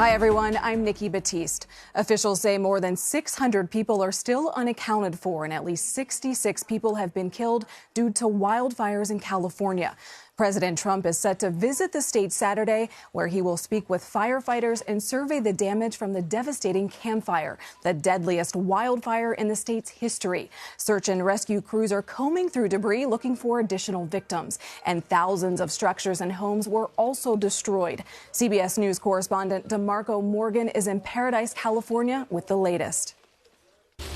Hi, everyone. I'm Nikki Batiste. Officials say more than 600 people are still unaccounted for, and at least 66 people have been killed due to wildfires in California. President Trump is set to visit the state Saturday, where he will speak with firefighters and survey the damage from the devastating Camp Fire, the deadliest wildfire in the state's history. Search and rescue crews are combing through debris looking for additional victims, and thousands of structures and homes were also destroyed. CBS News correspondent DeMarco Morgan is in Paradise, California, with the latest.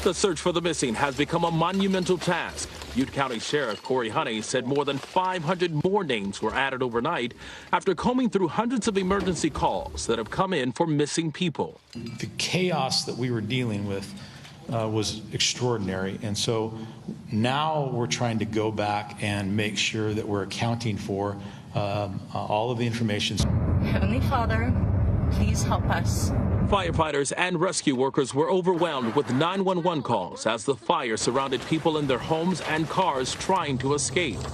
The search for the missing has become a monumental task. Butte County Sheriff Corey Honey said more than 500 more names were added overnight after combing through hundreds of emergency calls that have come in for missing people. The chaos that we were dealing with was extraordinary, and so now we're trying to go back and make sure that we're accounting for all of the information. Heavenly Father, please help us. Firefighters and rescue workers were overwhelmed with 911 calls as the fire surrounded people in their homes and cars trying to escape. Elderly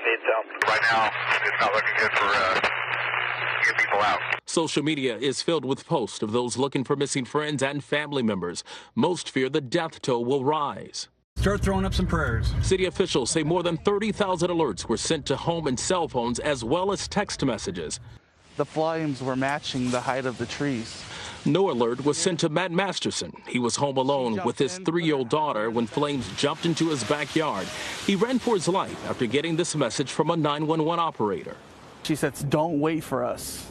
needs help. Right now, it's not looking good for get people out. Social media is filled with posts of those looking for missing friends and family members. Most fear the death toll will rise. Start throwing up some prayers. City officials say more than 30,000 alerts were sent to home and cell phones as well as text messages. The flames were matching the height of the trees. No alert was sent to Matt Masterson. He was home alone with his 3-year-old daughter when flames jumped into his backyard. He ran for his life after getting this message from a 911 operator. She said, "Don't wait for us.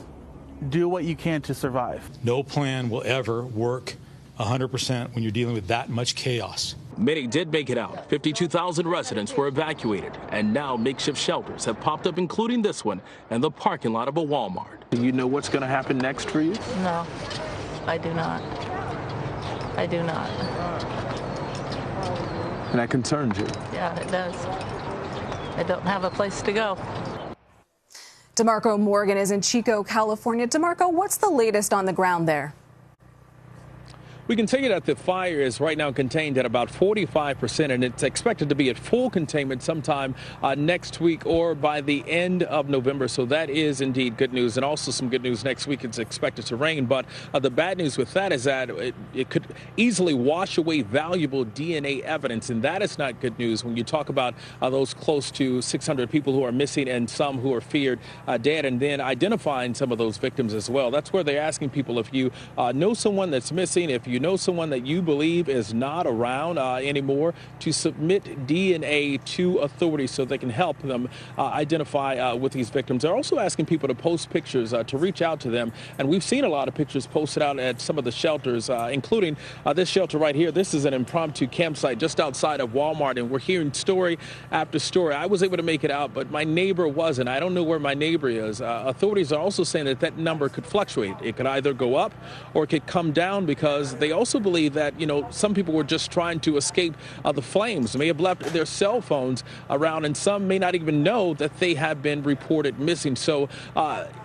Do what you can to survive." No plan will ever work 100% when you're dealing with that much chaos. Many did make it out. 52,000 residents were evacuated, and now makeshift shelters have popped up, including this one and the parking lot of a Walmart. Do you know what's going to happen next for you? No, I do not. I do not. And that concerns you? Yeah, it does. I don't have a place to go. DeMarco Morgan is in Chico, California. DeMarco, what's the latest on the ground there? We can tell you that the fire is right now contained at about 45%, and it's expected to be at full containment sometime next week or by the end of November. So that is indeed good news. And also some good news next week. It's expected to rain. But the bad news with that is that it could easily wash away valuable DNA evidence. And that is not good news when you talk about those close to 600 people who are missing and some who are feared dead, and then identifying some of those victims as well. That's where they're asking people, if you know someone that's missing, if you know someone that you believe is not around anymore, to submit DNA to authorities so they can help them identify with these victims. They're also asking people to post pictures to reach out to them. And we've seen a lot of pictures posted out at some of the shelters, including this shelter right here. This is an impromptu campsite just outside of Walmart, and we're hearing story after story. I was able to make it out, but my neighbor wasn't. I don't know where my neighbor is. Authorities are also saying that that number could fluctuate. It could either go up or it could come down, because they also believe that, you know, some people were just trying to escape the flames. They may have left their cell phones around, and some may not even know that they have been reported missing. So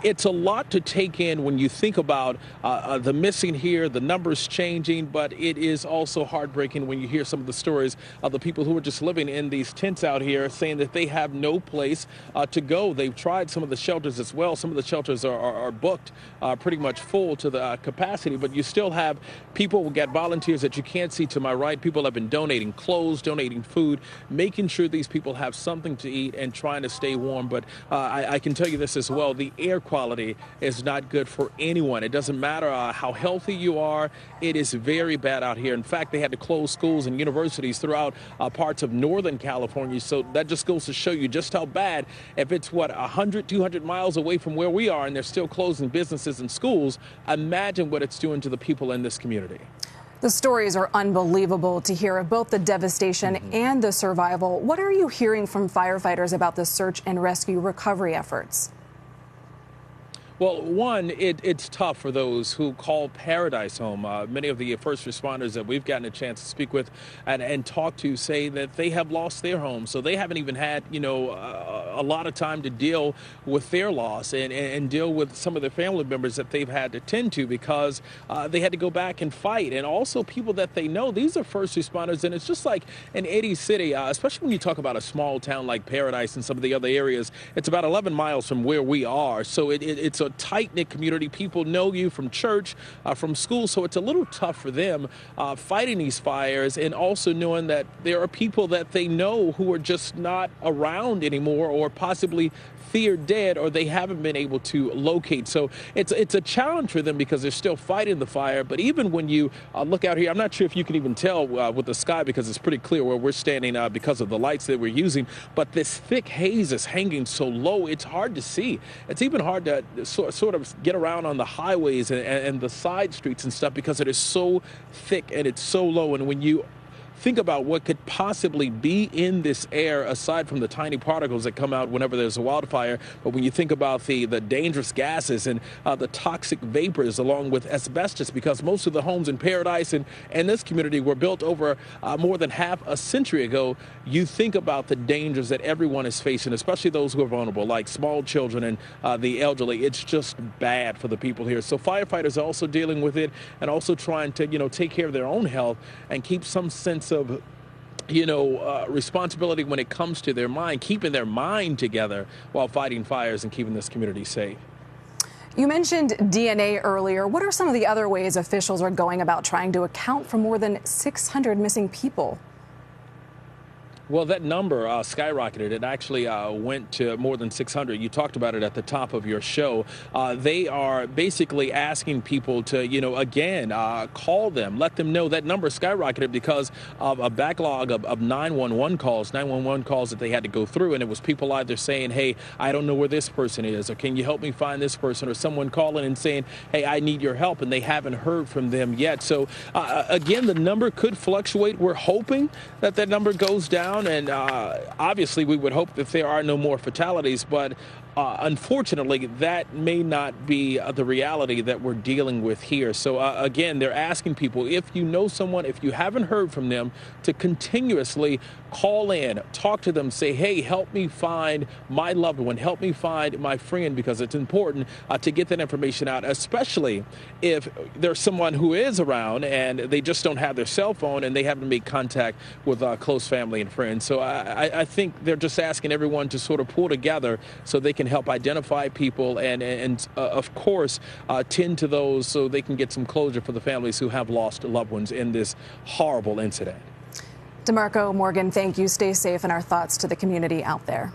it's a lot to take in when you think about the missing here, the numbers changing, but it is also heartbreaking when you hear some of the stories of the people who are just living in these tents out here saying that they have no place to go. They've tried some of the shelters as well. Some of the shelters are booked pretty much full to the capacity, but you still have people who get volunteers that you can't see to my right. People have been donating clothes, donating food, making sure these people have something to eat and trying to stay warm. But I can tell you this as well. The air quality is not good for anyone. It doesn't matter how healthy you are. It is very bad out here. In fact, they had to close schools and universities throughout parts of Northern California. So that just goes to show you just how bad. If it's, 100, 200 miles away from where we are, and they're still closing businesses and schools, imagine what it's doing to the people in this community. The stories are unbelievable to hear of both the devastation and the survival. What are you hearing from firefighters about the search and rescue recovery efforts? Well, one, it's tough for those who call Paradise home. Many of the first responders that we've gotten a chance to speak with and talk to say that they have lost their homes. So they haven't even had, a lot of time to deal with their loss and deal with some of their family members that they've had to tend to because they had to go back and fight. And also people that they know, these are first responders. And it's just like in any city, especially when you talk about a small town like Paradise and some of the other areas, it's about 11 miles from where we are. So it's a tight-knit community. People know you from church, from school. So it's a little tough for them fighting these fires and also knowing that there are people that they know who are just not around anymore or possibly feared dead or they haven't been able to locate. So it's a challenge for them because they're still fighting the fire. But even when you look out here, I'm not sure if you can even tell with the sky because it's pretty clear where we're standing because of the lights that we're using. But this thick haze is hanging so low, it's hard to see. It's even hard to sort of get around on the highways and the side streets and stuff because it is so thick and it's so low. And when you think about what could possibly be in this air aside from the tiny particles that come out whenever there's a wildfire. But when you think about the dangerous gases and the toxic vapors along with asbestos, because most of the homes in Paradise and this community were built over more than half a century ago, you think about the dangers that everyone is facing, especially those who are vulnerable, like small children and the elderly. It's just bad for the people here. So firefighters are also dealing with it and also trying to, take care of their own health and keep some sense of responsibility when it comes to their mind, keeping their mind together while fighting fires and keeping this community safe. You mentioned DNA earlier. What are some of the other ways officials are going about trying to account for more than 600 missing people? Well, that number skyrocketed. It actually went to more than 600. You talked about it at the top of your show. They are basically asking people to, again, call them, let them know. That number skyrocketed because of a backlog of 911 calls that they had to go through. And it was people either saying, hey, I don't know where this person is, or can you help me find this person, or someone calling and saying, hey, I need your help, and they haven't heard from them yet. So, again, the number could fluctuate. We're hoping that number goes down. And obviously, we would hope that there are no more fatalities. But unfortunately, that may not be the reality that we're dealing with here. So, again, they're asking people, if you know someone, if you haven't heard from them, to continuously call in, talk to them, say, hey, help me find my loved one, help me find my friend, because it's important to get that information out, especially if there's someone who is around and they just don't have their cell phone and they haven't made contact with close family and friends. So I think they're just asking everyone to sort of pull together so they can help identify people and of course, tend to those so they can get some closure for the families who have lost loved ones in this horrible incident. DeMarco Morgan, thank you. Stay safe, and our thoughts to the community out there.